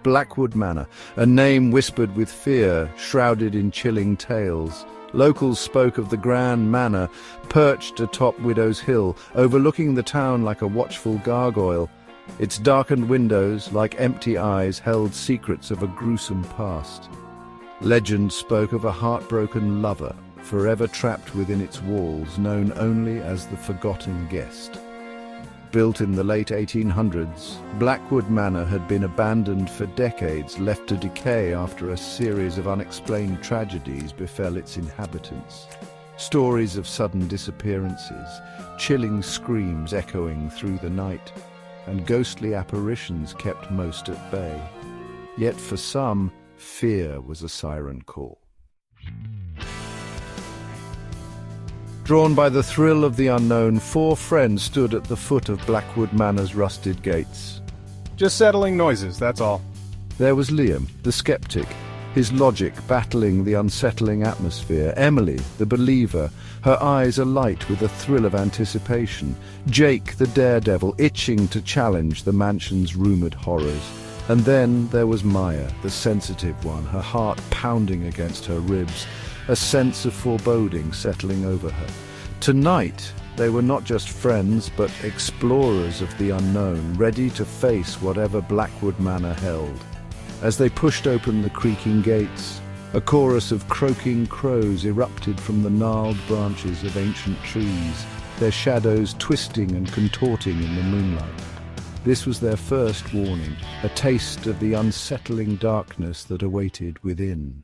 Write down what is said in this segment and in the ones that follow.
Blackwood Manor, a name whispered with fear, shrouded in chilling tales. Locals spoke of the grand manor, perched atop Widow's Hill, overlooking the town like a watchful gargoyle. Its darkened windows, like empty eyes, held secrets of a gruesome past. Legend spoke of a heartbroken lover, forever trapped within its walls, known only as the Forgotten Guest. Built in the late 1800s, Blackwood Manor had been abandoned for decades, left to decay after a series of unexplained tragedies befell its inhabitants. Stories of sudden disappearances, chilling screams echoing through the night, and ghostly apparitions kept most at bay. Yet for some, fear was a siren call. Drawn by the thrill of the unknown, four friends stood at the foot of Blackwood Manor's rusted gates. Just settling noises, that's all. There was Liam, the skeptic, his logic battling the unsettling atmosphere. Emily, the believer, her eyes alight with a thrill of anticipation. Jake, the daredevil, itching to challenge the mansion's rumoured horrors. And then there was Maya, the sensitive one, her heart pounding against her ribs, a sense of foreboding settling over her. Tonight, they were not just friends, but explorers of the unknown, ready to face whatever Blackwood Manor held. As they pushed open the creaking gates, a chorus of croaking crows erupted from the gnarled branches of ancient trees, their shadows twisting and contorting in the moonlight. This was their first warning, a taste of the unsettling darkness that awaited within.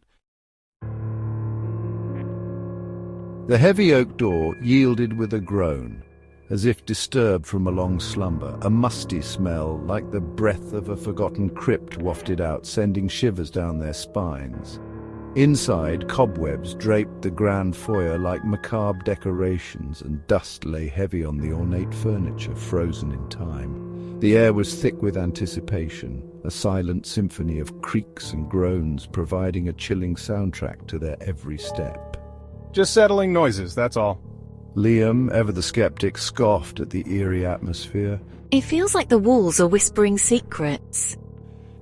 The heavy oak door yielded with a groan, as if disturbed from a long slumber. A musty smell, like the breath of a forgotten crypt, wafted out, sending shivers down their spines. Inside, cobwebs draped the grand foyer like macabre decorations, and dust lay heavy on the ornate furniture, frozen in time. The air was thick with anticipation, a silent symphony of creaks and groans providing a chilling soundtrack to their every step. Just settling noises, that's all. Liam, ever the skeptic, scoffed at the eerie atmosphere. It feels like the walls are whispering secrets.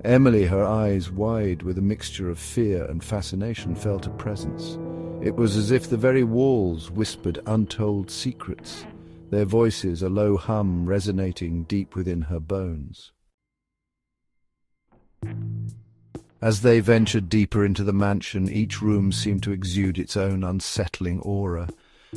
Emily, her eyes wide with a mixture of fear and fascination, felt a presence. It was as if the very walls whispered untold secrets, their voices a low hum resonating deep within her bones. As they ventured deeper into the mansion, each room seemed to exude its own unsettling aura.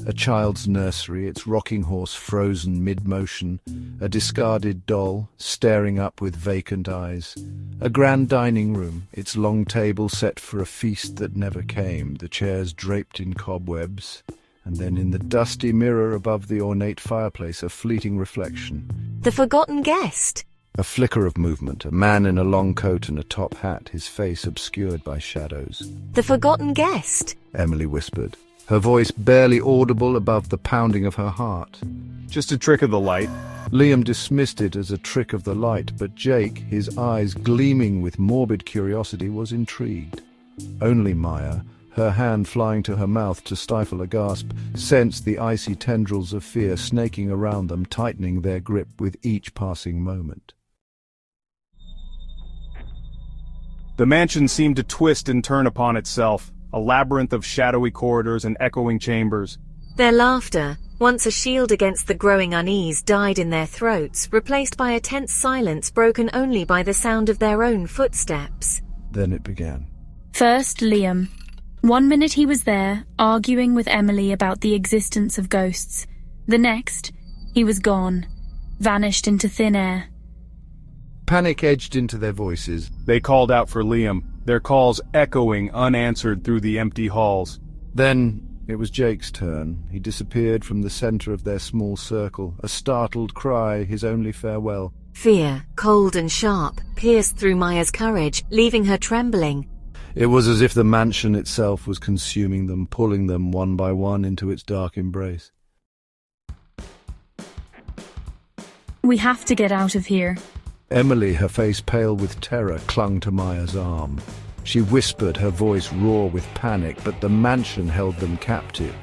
A child's nursery, its rocking horse frozen mid-motion, a discarded doll staring up with vacant eyes, a grand dining room, its long table set for a feast that never came, the chairs draped in cobwebs, and then in the dusty mirror above the ornate fireplace a fleeting reflection. The forgotten guest. A flicker of movement, a man in a long coat and a top hat, his face obscured by shadows. The forgotten guest, Emily whispered, her voice barely audible above the pounding of her heart. Just a trick of the light. Liam dismissed it as a trick of the light, but Jake, his eyes gleaming with morbid curiosity, was intrigued. Only Maya, her hand flying to her mouth to stifle a gasp, sensed the icy tendrils of fear snaking around them, tightening their grip with each passing moment. The mansion seemed to twist and turn upon itself, a labyrinth of shadowy corridors and echoing chambers. Their laughter, once a shield against the growing unease, died in their throats, replaced by a tense silence broken only by the sound of their own footsteps. Then it began. First, Liam. 1 minute he was there, arguing with Emily about the existence of ghosts. The next, he was gone, vanished into thin air. Panic edged into their voices. They called out for Liam, their calls echoing unanswered through the empty halls. Then it was Jake's turn. He disappeared from the center of their small circle, a startled cry, his only farewell. Fear, cold and sharp, pierced through Maya's courage, leaving her trembling. It was as if the mansion itself was consuming them, pulling them one by one into its dark embrace. We have to get out of here. Emily, her face pale with terror, clung to Maya's arm. She whispered, her voice raw with panic, but the mansion held them captive,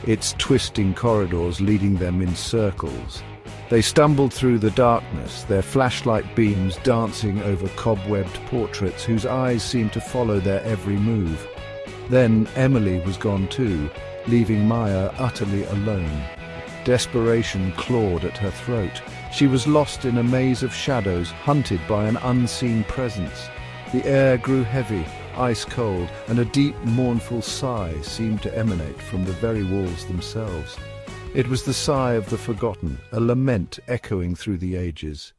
its twisting corridors leading them in circles. They stumbled through the darkness, their flashlight beams dancing over cobwebbed portraits whose eyes seemed to follow their every move. Then Emily was gone too, leaving Maya utterly alone. Desperation clawed at her throat. She was lost in a maze of shadows, hunted by an unseen presence. The air grew heavy, ice cold, and a deep, mournful sigh seemed to emanate from the very walls themselves. It was the sigh of the forgotten, a lament echoing through the ages.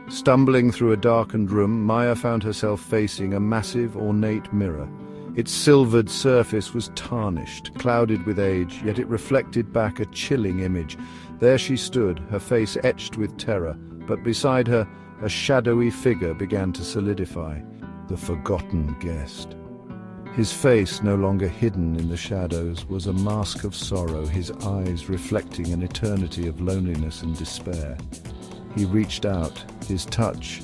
Stumbling through a darkened room, Maya found herself facing a massive, ornate mirror. Its silvered surface was tarnished, clouded with age, yet it reflected back a chilling image. There she stood, her face etched with terror, but beside her, a shadowy figure began to solidify. The forgotten guest. His face, no longer hidden in the shadows, was a mask of sorrow, his eyes reflecting an eternity of loneliness and despair. He reached out, his touch,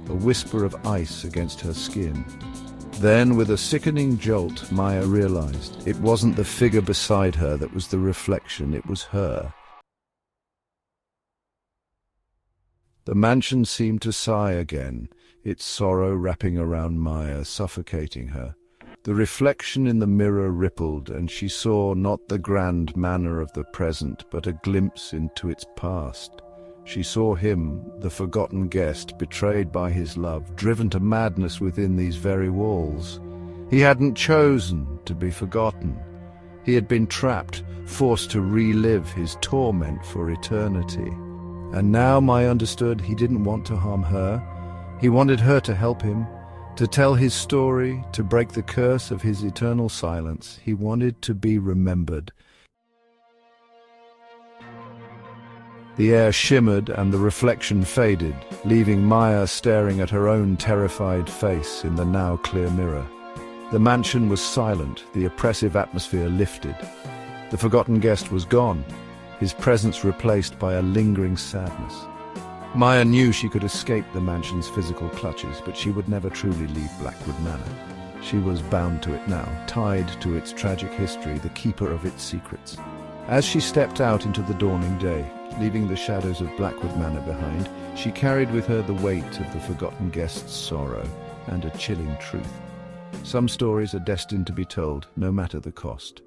a whisper of ice against her skin. Then, with a sickening jolt, Maya realized it wasn't the figure beside her that was the reflection, it was her. The mansion seemed to sigh again, its sorrow wrapping around Maya, suffocating her. The reflection in the mirror rippled, and she saw not the grand manor of the present, but a glimpse into its past. She saw him, the forgotten guest, betrayed by his love, driven to madness within these very walls. He hadn't chosen to be forgotten. He had been trapped, forced to relive his torment for eternity. And now Maya understood he didn't want to harm her. He wanted her to help him, to tell his story, to break the curse of his eternal silence. He wanted to be remembered. The air shimmered and the reflection faded, leaving Maya staring at her own terrified face in the now clear mirror. The mansion was silent, the oppressive atmosphere lifted. The forgotten guest was gone, his presence replaced by a lingering sadness. Maya knew she could escape the mansion's physical clutches, but she would never truly leave Blackwood Manor. She was bound to it now, tied to its tragic history, the keeper of its secrets. As she stepped out into the dawning day, leaving the shadows of Blackwood Manor behind, she carried with her the weight of the forgotten guest's sorrow and a chilling truth. Some stories are destined to be told, no matter the cost.